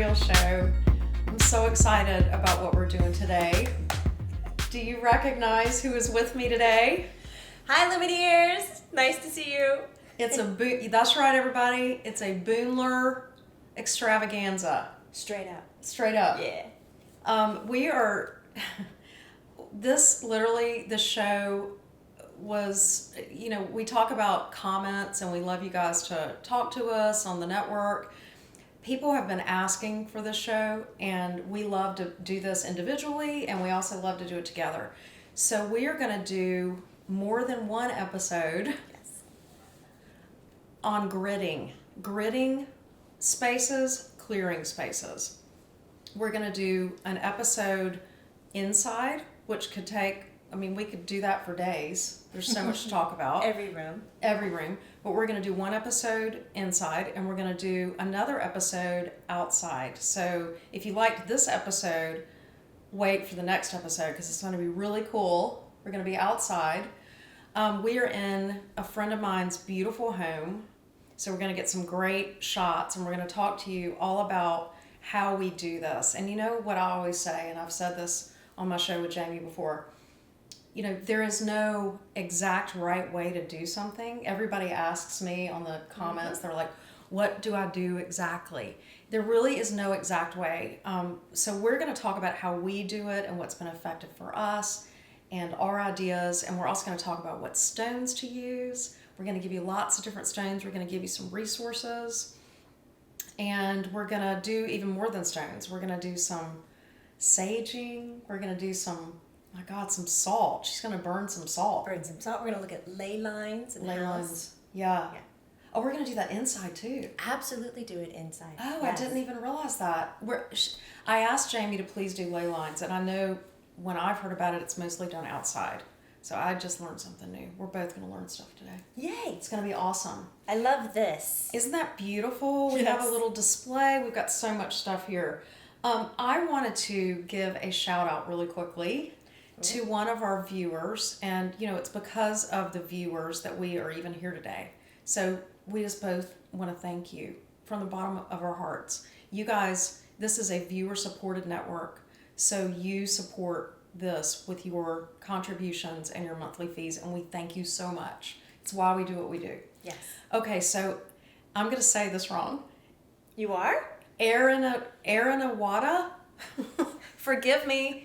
Ethereal show. I'm so excited about what we're doing today. Do you recognize who is with me today? Hi, Lumineers. Nice to see you. That's right, everybody. It's a Boonler extravaganza. Straight up. Straight up. Yeah. We are, the show was, we talk about comments and we love you guys to talk to us on the network. People have been asking for this show, and we love to do this individually, and we also love to do it together. So we are going to do more than one episode on gridding spaces, clearing spaces. We're going to do an episode inside, which could take, we could do that for days. There's so much to talk about. Every room. But we're going to do one episode inside, and we're going to do another episode outside. So if you liked this episode, wait for the next episode because it's going to be really cool. We're going to be outside. We are in a friend of mine's beautiful home. So we're going to get some great shots, and we're going to talk to you all about how we do this. And you know what I always say, and I've said this on my show with Jamie before, there is no exact right way to do something. Everybody asks me on the comments, they're like, what do I do exactly? There really is no exact way. So we're going to talk about how we do it and what's been effective for us and our ideas. And we're also going to talk about what stones to use. We're going to give you lots of different stones. We're going to give you some resources. And we're going to do even more than stones. We're going to do some saging. We're going to do some salt. She's going to burn some salt. We're going to look at ley lines and ley lines. Yeah. Oh, we're going to do that inside too. Absolutely do it inside. Oh, yes. I didn't even realize that. I asked Jamie to please do ley lines, and I know when I've heard about it, it's mostly done outside. So I just learned something new. We're both going to learn stuff today. Yay. It's going to be awesome. I love this. Isn't that beautiful? We have a little display. We've got so much stuff here. I wanted to give a shout out really quickly to one of our viewers, and it's because of the viewers that we are even here today. So we just both want to thank you from the bottom of our hearts. You guys, this is a viewer supported network, so you support this with your contributions and your monthly fees, and we thank you so much. It's why we do what we do. Yes. Okay, so I'm going to say this wrong. You are? Aranawada? Forgive me.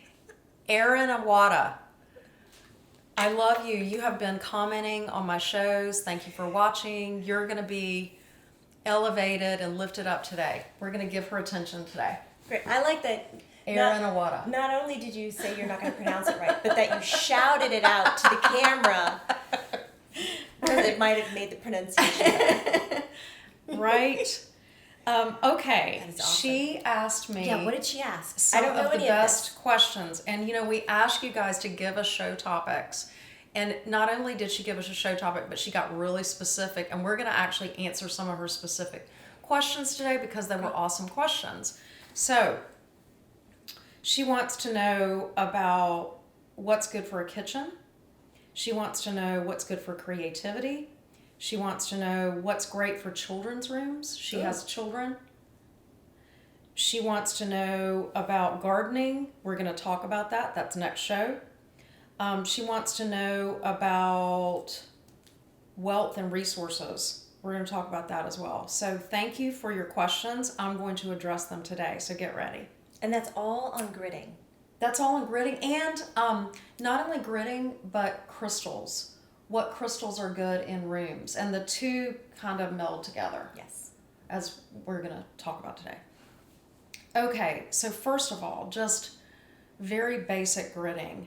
Aranawada. I love you. You have been commenting on my shows. Thank you for watching. You're going to be elevated and lifted up today. We're going to give her attention today. Great. I like that. Aranawada. Not only did you say you're not going to pronounce it right, but that you shouted it out to the camera because it might have made the pronunciation better. Right? Okay. That is awesome. She asked me. Yeah, what did she ask? Some of the best questions. And, we ask you guys to give us show topics. And not only did she give us a show topic, but she got really specific. And we're going to actually answer some of her specific questions today because they were awesome questions. So, she wants to know about what's good for a kitchen. She wants to know what's good for creativity. She wants to know what's great for children's rooms. She has children. She wants to know about gardening. We're going to talk about that. That's next show. She wants to know about wealth and resources. We're going to talk about that as well. So thank you for your questions. I'm going to address them today, so get ready. And that's all on gridding. That's all on gridding, and not only gridding, but crystals. What crystals are good in rooms, and the two kind of meld together. Yes. As we're going to talk about today. Okay, so first of all, just very basic gridding.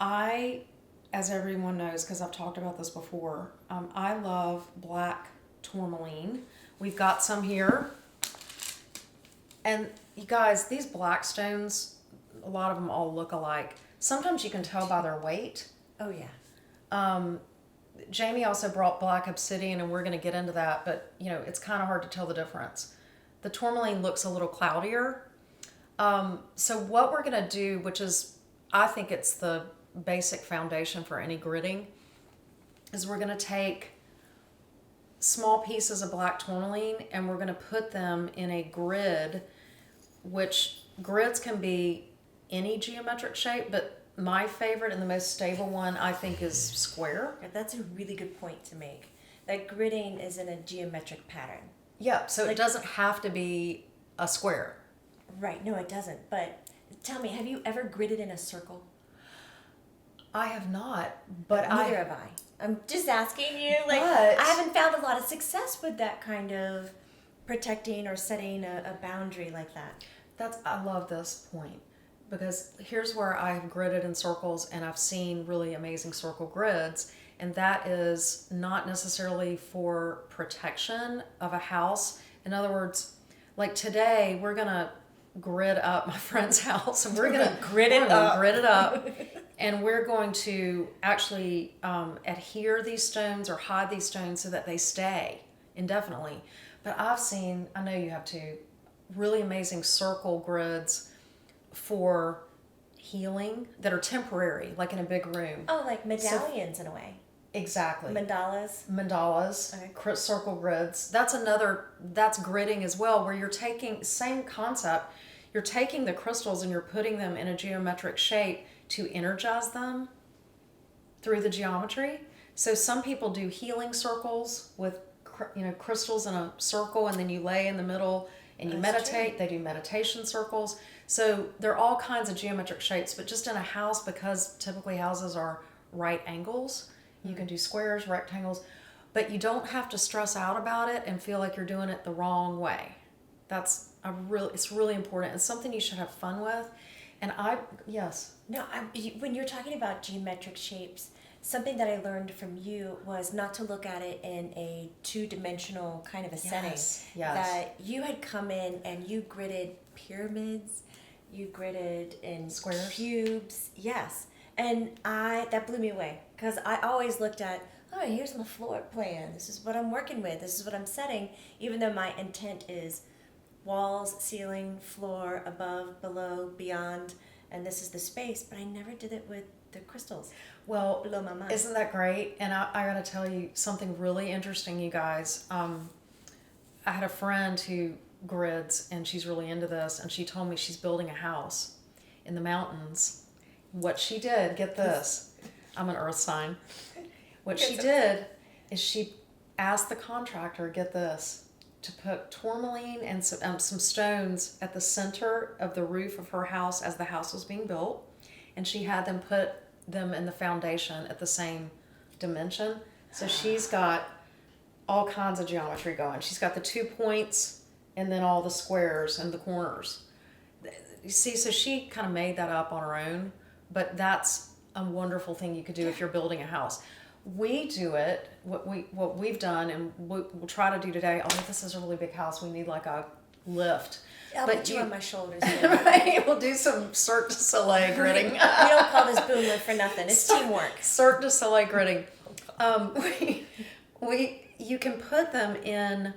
As everyone knows, because I've talked about this before, I love black tourmaline. We've got some here. And you guys, these black stones, a lot of them all look alike. Sometimes you can tell by their weight. Oh, yeah. Jamie also brought black obsidian, and we're going to get into that, but, it's kind of hard to tell the difference. The tourmaline looks a little cloudier. So what we're going to do, which is, I think it's the basic foundation for any gridding, is we're going to take small pieces of black tourmaline and we're going to put them in a grid which grids can be any geometric shape, but my favorite and the most stable one I think is square. That's a really good point to make. That gridding is in a geometric pattern. Yeah, so it doesn't have to be a square. Right, no, it doesn't. But tell me, have you ever gridded in a circle? I have not, but Neither have I. I'm just asking you. Like, But- I haven't found a lot of success with that kind of protecting or setting a boundary like that. I love this point because here's where I've gridded in circles and I've seen really amazing circle grids, and that is not necessarily for protection of a house. In other words, like today we're gonna grid up my friend's house and we're gonna grid it up and we're going to actually adhere these stones or hide these stones so that they stay indefinitely. But I know you have too, really amazing circle grids for healing that are temporary, like in a big room. Oh, like medallions in a way. Exactly. Mandalas. Okay. Circle grids. That's gridding as well, where you're taking, same concept, you're taking the crystals and you're putting them in a geometric shape to energize them through the geometry. So some people do healing circles with crystals in a circle, and then you lay in the middle and you meditate. True. They do meditation circles. So there are all kinds of geometric shapes, but just in a house, because typically houses are right angles, you can do squares, rectangles, but you don't have to stress out about it and feel like you're doing it the wrong way. It's really important. It's something you should have fun with. And when you're talking about geometric shapes, something that I learned from you was not to look at it in a two-dimensional kind of a setting. Yes. That you had come in and you gridded pyramids, you gridded in squares, cubes. Yes. And that blew me away because I always looked at, oh, here's my floor plan. This is what I'm working with. This is what I'm setting, even though my intent is walls, ceiling, floor, above, below, beyond, and this is the space. But I never did it with the crystals. Well, blow my mind. Isn't that great? And I got to tell you something really interesting, you guys. I had a friend who grids, and she's really into this, and she told me she's building a house in the mountains. What she did, get this, I'm an earth sign. What she did is she asked the contractor, get this, to put tourmaline and some stones at the center of the roof of her house as the house was being built, and she had them put them in the foundation at the same dimension. So she's got all kinds of geometry going. She's got the 2 points and then all the squares and the corners. You see, so she kind of made that up on her own, but that's a wonderful thing you could do if you're building a house. We do it, what we've done, and we'll try to do today, although this is a really big house, we need like a lift. I'll put you on my shoulders. Right, we'll do some Cirque du Soleil gridding. We don't call this boom lift for nothing. It's teamwork. Cirque du Soleil gridding. You can put them in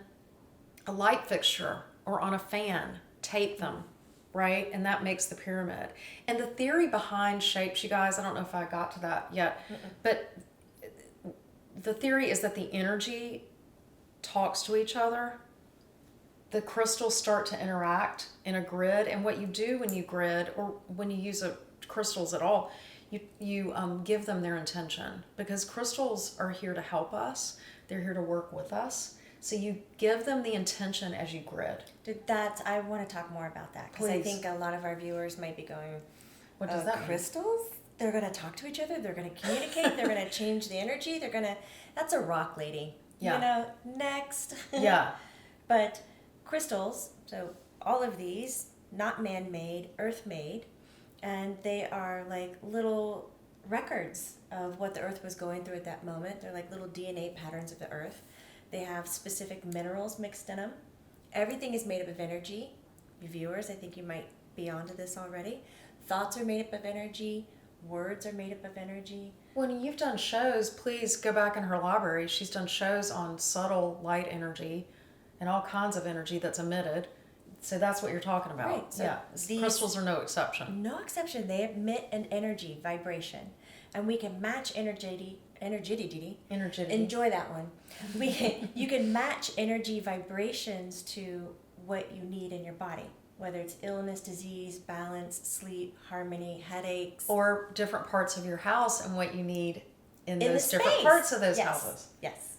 a light fixture or on a fan, tape them, right? And that makes the pyramid. And the theory behind shapes, you guys, I don't know if I got to that yet, but the theory is that the energy talks to each other. The crystals start to interact in a grid, and what you do when you grid or when you use crystals at all, you give them their intention, because crystals are here to help us. They're here to work with us. So you give them the intention as you grid. I want to talk more about that, because I think a lot of our viewers might be going, what does that mean? Crystals? They're going to talk to each other. They're going to communicate. They're going to change the energy. That's a rock lady. Yeah. Next. Yeah. But crystals, so all of these, not man-made, earth-made, and they are like little records of what the earth was going through at that moment. They're like little DNA patterns of the earth. They have specific minerals mixed in them. Everything is made up of energy. Viewers, I think you might be onto this already. Thoughts are made up of energy. Words are made up of energy. When you've done shows, please go back in her library. She's done shows on subtle light energy and all kinds of energy that's emitted. So that's what you're talking about. Right. So yeah. Crystals are no exception. No exception. They emit an energy, vibration. And we can match energy. Enjoy that one. You can match energy vibrations to what you need in your body. whether it's illness, disease, balance, sleep, harmony, headaches. Or different parts of your house and what you need in the those different space. parts of those Yes. houses. Yes.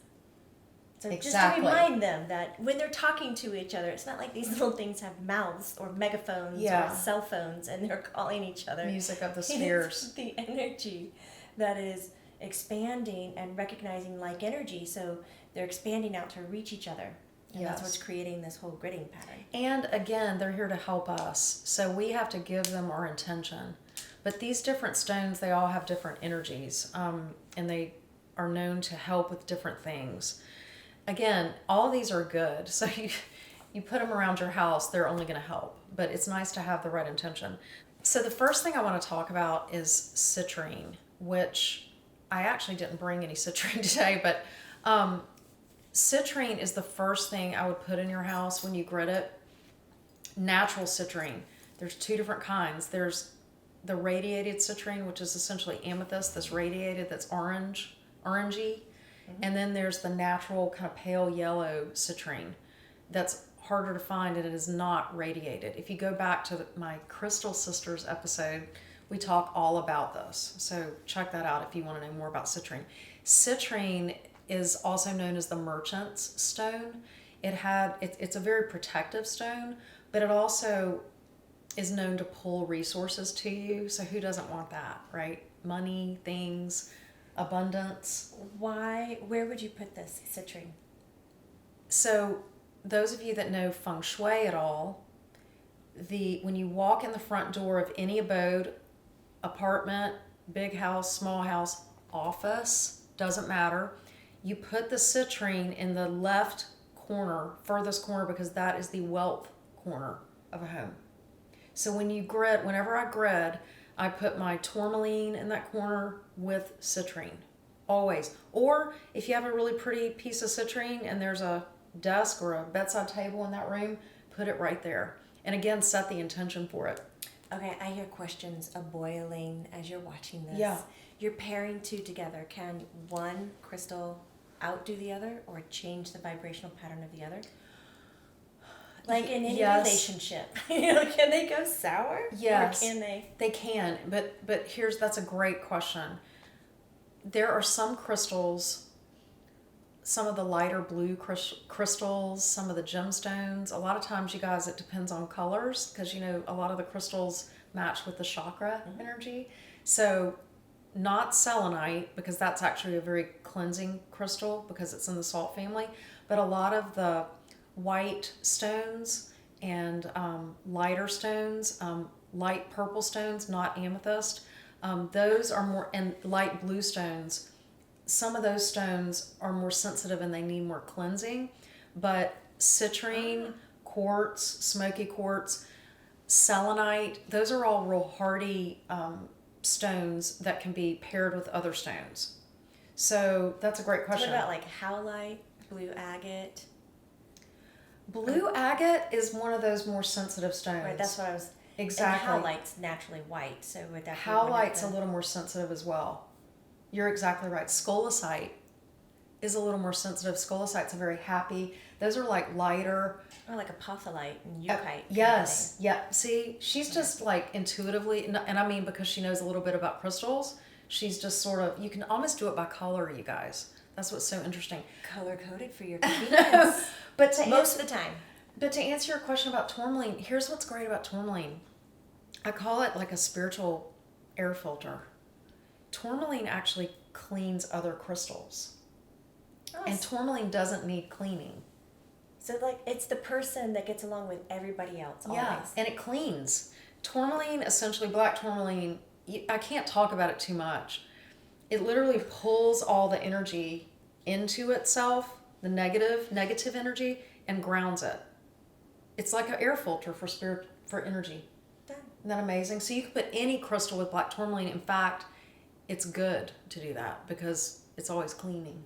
So Exactly. just to remind them that when they're talking to each other, it's not like these little things have mouths or megaphones or cell phones and they're calling each other. Music of the spheres. It's the energy that is expanding and recognizing like energy. So they're expanding out to reach each other. And that's what's creating this whole gridding pattern. And again, they're here to help us. So we have to give them our intention. But these different stones, they all have different energies. And they are known to help with different things. Again, all these are good. So you put them around your house, they're only going to help. But it's nice to have the right intention. So the first thing I want to talk about is citrine, which I actually didn't bring any citrine today, but citrine is the first thing I would put in your house when you grid it. Natural citrine. There's two different kinds. There's the radiated citrine, which is essentially amethyst that's radiated, that's orangey. Mm-hmm. And then there's the natural kind of pale yellow citrine that's harder to find and it is not radiated. If you go back to my Crystal Sisters episode, we talk all about this. So check that out if you want to know more about citrine. Citrine is also known as the merchant's stone. It's a very protective stone, but it also is known to pull resources to you. So who doesn't want that, right? Money, things, abundance. Where would you put this citrine? So those of you that know feng shui at all, when you walk in the front door of any abode, apartment, big house, small house, office, doesn't matter, you put the citrine in the left corner, furthest corner, because that is the wealth corner of a home. So whenever I grid, I put my tourmaline in that corner with citrine, always. Or if you have a really pretty piece of citrine and there's a desk or a bedside table in that room, put it right there. And again, set the intention for it. Okay, I hear questions boiling as you're watching this. Yeah. You're pairing two together. Can one crystal outdo the other or change the vibrational pattern of the other? Like in any relationship, can they go sour? Yes, or can they? They can, but that's a great question. There are some crystals, some of the lighter blue crystals, some of the gemstones. A lot of times, you guys, it depends on colors because a lot of the crystals match with the chakra energy. So, not selenite because that's actually a very cleansing crystal because it's in the salt family, but a lot of the white stones and lighter stones, light purple stones, not amethyst. Those are more, and light blue stones. Some of those stones are more sensitive and they need more cleansing. But citrine, quartz, smoky quartz, selenite, those are all real hardy stones that can be paired with other stones. So that's a great question. What about like howlite, blue agate? Blue agate is one of those more sensitive stones. Right, that's what I was... Exactly. And howlite's naturally white, so would that be howlite's a little more sensitive as well. You're exactly right. Scolecite is a little more sensitive. Scolecite's a very happy... Those are like lighter... Or like apophyllite and euchite. Yes. Yeah. See, she's just like intuitively... And I mean because she knows a little bit about crystals, she's just sort of... You can almost do it by color, you guys. That's what's so interesting. Color-coded for your convenience. But most of the time. But to answer your question about tourmaline, here's what's great about tourmaline. I call it like a spiritual air filter. Tourmaline actually cleans other crystals. Oh, and tourmaline doesn't need cleaning. So like it's the person that gets along with everybody else always. Yeah, and it cleans. Tourmaline, essentially black tourmaline, I can't talk about it too much. It literally pulls all the energy into itself, the negative energy, and grounds it. It's like an air filter for energy. Done. Isn't that amazing? So you can put any crystal with black tourmaline. In fact, it's good to do that because it's always cleaning.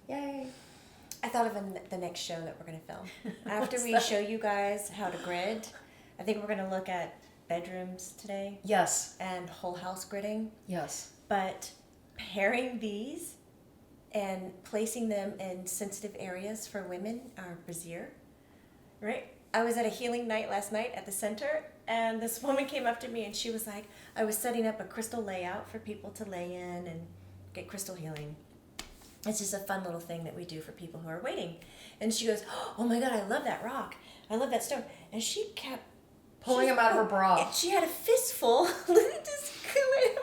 Yay. I thought of the next show that we're going to film. After we show you guys how to grid, I think we're going to look at bedrooms today. Yes. And whole house gridding. Yes. But pairing these and placing them in sensitive areas for women, our brassiere, right? I was at a healing night last night at the center, and this woman came up to me and she was like, I was setting up a crystal layout for people to lay in and get crystal healing. It's just a fun little thing that we do for people who are waiting. And she goes, oh my God, I love that rock. I love that stone. And she kept Pulling them out of her bra. She had a fistful. Just going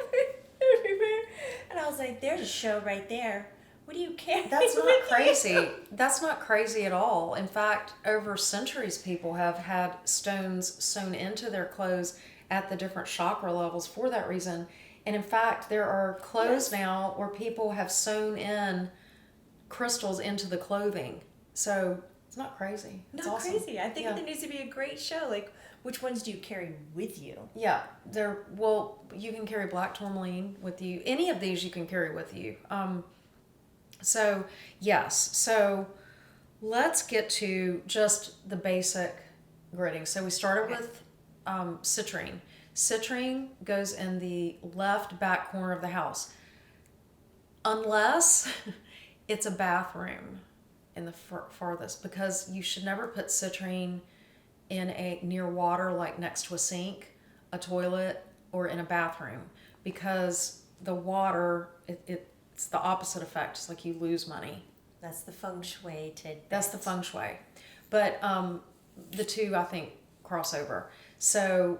everywhere. And I was like, there's a show right there. What do you care? That's not crazy. That's not crazy at all. In fact, over centuries, people have had stones sewn into their clothes at the different chakra levels for that reason. And in fact, there are clothes now where people have sewn in crystals into the clothing. So it's not crazy. It's not awesome. Crazy. I think there needs to be a great show. Like, which ones do you carry with you? Yeah, you can carry black tourmaline with you. Any of these you can carry with you. So yes, so let's get to just the basic gridding. So we started with citrine. Citrine goes in the left back corner of the house, unless it's a bathroom in the farthest, because you should never put citrine in near water, like next to a sink, a toilet, or in a bathroom, because the water, it's the opposite effect. It's like you lose money. That's the feng shui tidbit. That's the feng shui. But the two, I think, cross over. So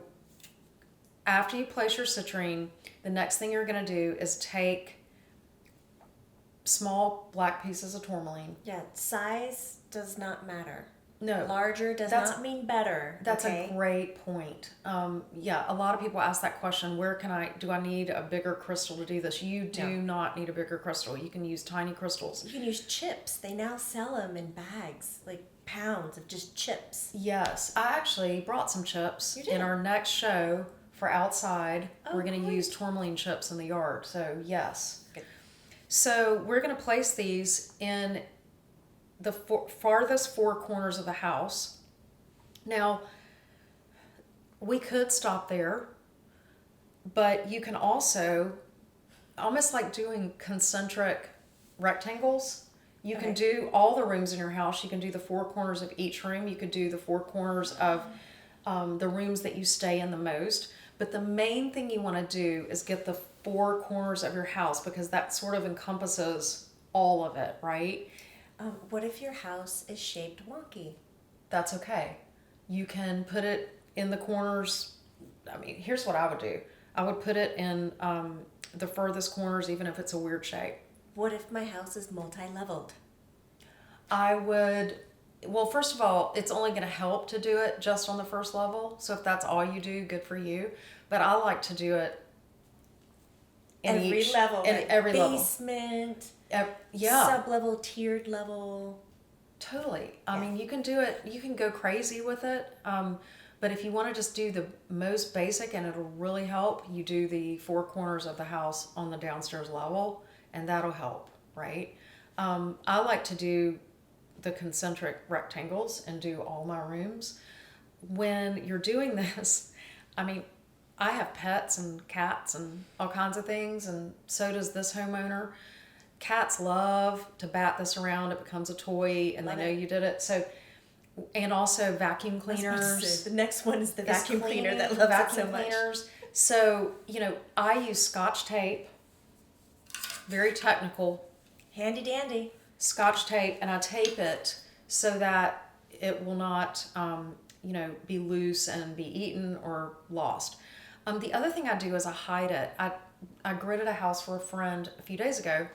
after you place your citrine, the next thing you're going to do is take small black pieces of tourmaline. Yeah, size does not matter. No. Larger does not mean better. That's a great point. Yeah, a lot of people ask that question, do I need a bigger crystal to do this? You do not need a bigger crystal. You can use tiny crystals. You can use chips. They now sell them in bags, like pounds of just chips. Yes, I actually brought some chips in our next show for outside. We're going to use tourmaline chips in the yard. So yes. Good. So we're going to place these in the farthest four corners of the house. Now, we could stop there, but you can also, almost like doing concentric rectangles, you can do all the rooms in your house. You can do the four corners of each room. You could do the four corners of the rooms that you stay in the most. But the main thing you want to do is get the four corners of your house, because that sort of encompasses all of it, right? What if your house is shaped wonky? That's okay. You can put it in the corners. I mean, here's what I would do. I would put it in the furthest corners, even if it's a weird shape. What if my house is multi-leveled? I would, well, first of all, it's only going to help to do it just on the first level. So if that's all you do, good for you. But I like to do it in every level. Basement. Yeah. Sub-level, tiered level. Totally. I mean, you can do it, you can go crazy with it. But if you want to just do the most basic and it'll really help, you do the four corners of the house on the downstairs level, and that'll help, right? I like to do the concentric rectangles and do all my rooms. When you're doing this, I mean, I have pets and cats and all kinds of things, and so does this homeowner. Cats love to bat this around. It becomes a toy, and they know you did it. So, and also vacuum cleaners. The next one is the vacuum cleaner that loves it so much. So, I use Scotch tape. Very technical. Handy dandy. Scotch tape, and I tape it so that it will not, be loose and be eaten or lost. The other thing I do is I hide it. I gridded a house for a friend a few days ago,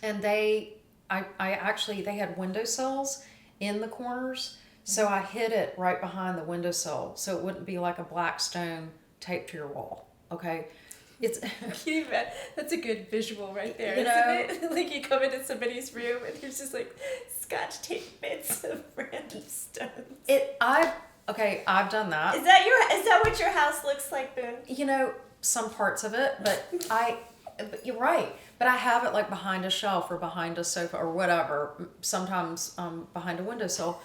and they had windowsills in the corners, so I hid it right behind the windowsill so it wouldn't be like a black stone taped to your wall. Okay, that's a good visual right there, isn't it? Like you come into somebody's room and there's just like Scotch tape bits of random stones. I've done that. Is that what your house looks like, Boone? Some parts of it, but you're right. But I have it like behind a shelf or behind a sofa or whatever, sometimes behind a windowsill.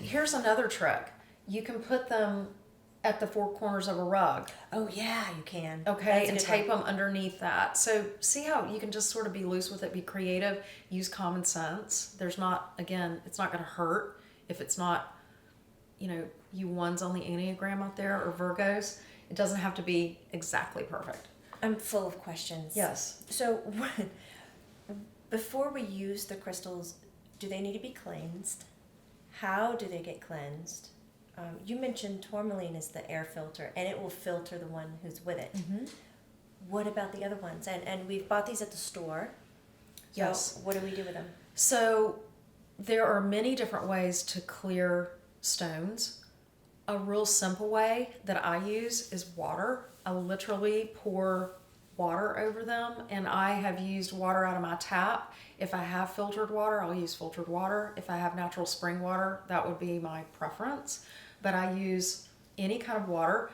Here's another trick. You can put them at the four corners of a rug. Oh, yeah, you can. Okay, and tape them underneath that. So see how you can just sort of be loose with it, be creative, use common sense. It's not going to hurt if it's not, you ones on the Enneagram out there or Virgos, it doesn't have to be exactly perfect. I'm full of questions. Yes. So, before we use the crystals, do they need to be cleansed? How do they get cleansed? You mentioned tourmaline is the air filter, and it will filter the one who's with it. Mm-hmm. What about the other ones? And we've bought these at the store. So Yes. what do we do with them? So there are many different ways to clear stones. A real simple way that I use is water. I literally pour water over them, and I have used water out of my tap. If I have filtered water, I'll use filtered water. If I have natural spring water, that would be my preference. But I use any kind of water.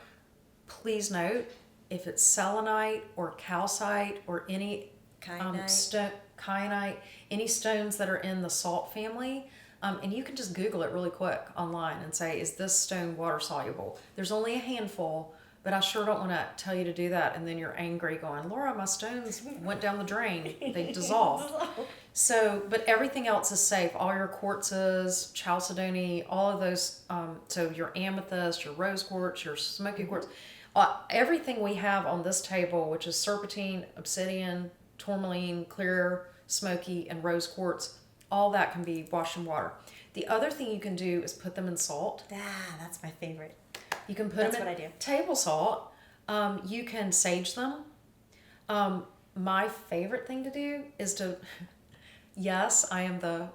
Please note, if it's selenite or calcite or any kyanite, any stones that are in the salt family, and you can just Google it really quick online and say, is this stone water soluble? There's only a handful, but I sure don't want to tell you to do that and then you're angry going, Laura, my stones went down the drain. They dissolved. So, but everything else is safe. All your quartzes, chalcedony, all of those, so your amethyst, your rose quartz, your smoky quartz, everything we have on this table, which is serpentine, obsidian, tourmaline, clear, smoky, and rose quartz, all that can be washed in water. The other thing you can do is put them in salt. That's my favorite. You can put That's them in what I do. table salt. You can sage them. My favorite thing to do is to, yes, I am the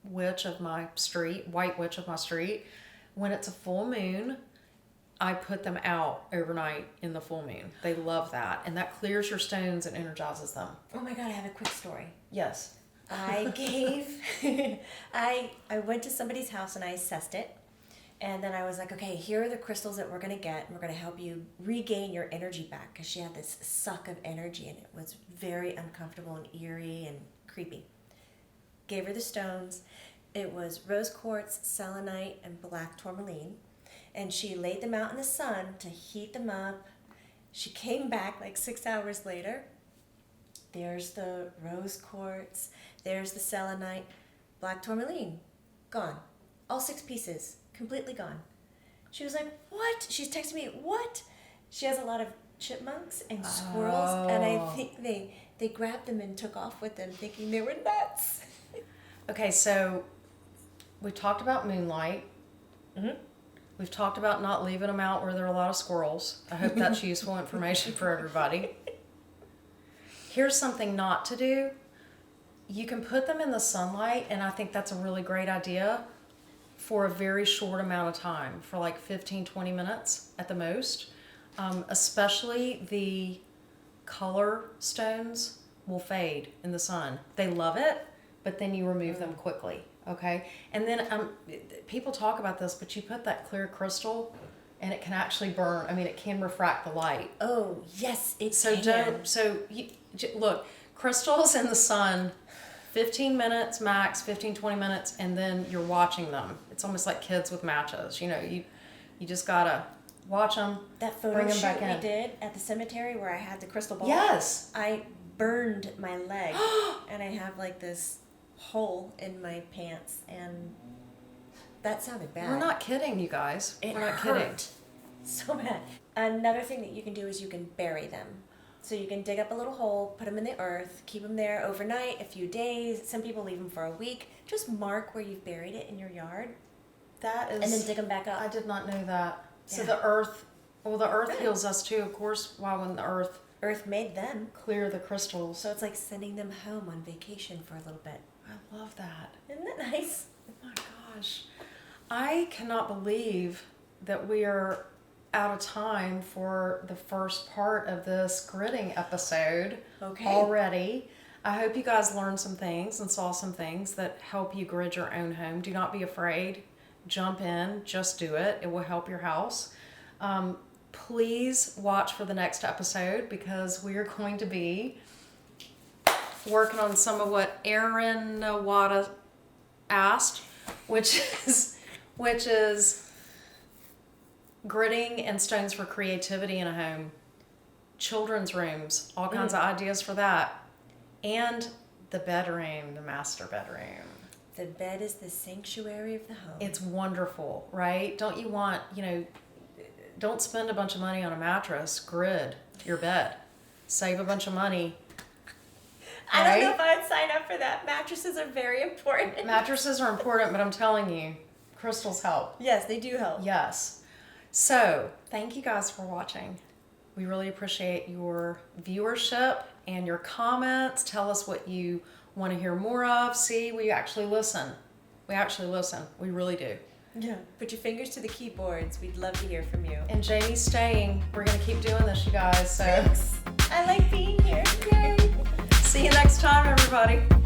witch of my street, white witch of my street. When it's a full moon, I put them out overnight in the full moon. They love that. And that clears your stones and energizes them. Oh my God, I have a quick story. Yes. I went to somebody's house and I assessed it. And then I was like, okay, here are the crystals that we're going to get. And we're going to help you regain your energy back. Because she had this suck of energy and it was very uncomfortable and eerie and creepy. Gave her the stones. It was rose quartz, selenite, and black tourmaline. And she laid them out in the sun to heat them up. She came back like 6 hours later. There's the rose quartz. There's the selenite. Black tourmaline. Gone. All 6 pieces. Completely gone. She was like, what? She's texting me, what? She has a lot of chipmunks and squirrels. And I think they grabbed them and took off with them thinking they were nuts. Okay, so we talked about moonlight. Mm-hmm. We've talked about not leaving them out where there are a lot of squirrels. I hope that's useful information for everybody. Here's something not to do. You can put them in the sunlight, and I think that's a really great idea for a very short amount of time, for like 15, 20 minutes at the most. Especially the color stones will fade in the sun. They love it, but then you remove them quickly. Okay, and then people talk about this, but you put that clear crystal, and it can actually burn. I mean, it can refract the light. Oh yes, it can. Look, crystals in the sun, 15 minutes max, 15, 20 minutes, and then you're watching them. It's almost like kids with matches. You just gotta watch them. That photo shoot we did at the cemetery where I had the crystal ball. Yes. I burned my leg, and I have like this hole in my pants, and that sounded bad. We're not kidding, you guys. We're not kidding. So bad. Another thing that you can do is you can bury them. So you can dig up a little hole, put them in the earth, keep them there overnight, a few days. Some people leave them for a week. Just mark where you've buried it in your yard. That is. And then dig them back up. I did not know that. Yeah. So the earth heals us too, of course. Why wouldn't the Earth made them. Clear the crystals? So it's like sending them home on vacation for a little bit. I love that. Isn't that nice? Oh my gosh. I cannot believe that we are out of time for the first part of this gridding episode already. I hope you guys learned some things and saw some things that help you grid your own home. Do not be afraid. Jump in. Just do it. It will help your house. Please watch for the next episode because we are going to be working on some of what Aaron Nawada asked, which is gridding and stones for creativity in a home, children's rooms, all kinds of ideas for that, and the bedroom, the master bedroom. The bed is the sanctuary of the home. It's wonderful, right? Don't you want, don't spend a bunch of money on a mattress, grid your bed. Save a bunch of money. I don't know right? if I'd sign up for that. Mattresses are very important. Mattresses are important, but I'm telling you, crystals help. Yes, they do help. Yes. So, thank you guys for watching. We really appreciate your viewership and your comments. Tell us what you want to hear more of. See, we actually listen. We really do. Yeah. Put your fingers to the keyboards. We'd love to hear from you. And Jamie's staying. We're going to keep doing this, you guys. So, Thanks. I like being here. Yay. see you next time, everybody.